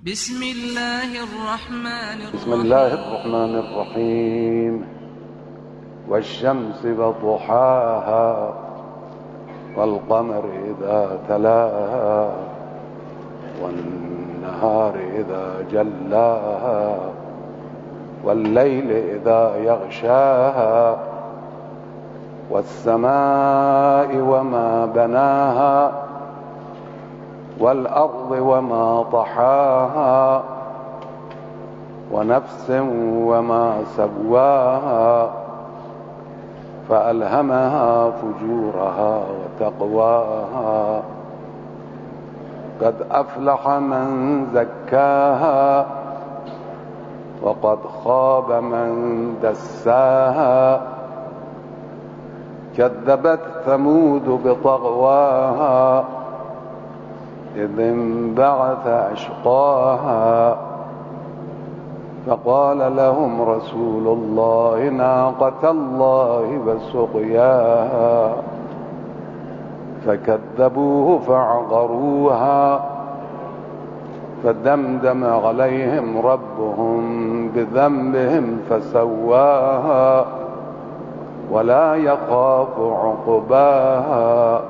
بسم الله بسم الله الرحمن الرحيم. والشمس وضحاها والقمر إذا تلاها والنهار إذا جلاها والليل إذا يغشاها والسماء وما بناها والأرض وما طحاها ونفس وما سواها فألهمها فجورها وتقواها. قد أفلح من زكاها وقد خاب من دساها. كذبت ثمود بطغواها إذ انبعث أشقاها فقال لهم رسول الله ناقة الله وسقياها فكذبوه فعقروها فدمدم عليهم ربهم بذنبهم فسواها ولا يخاف عقباها.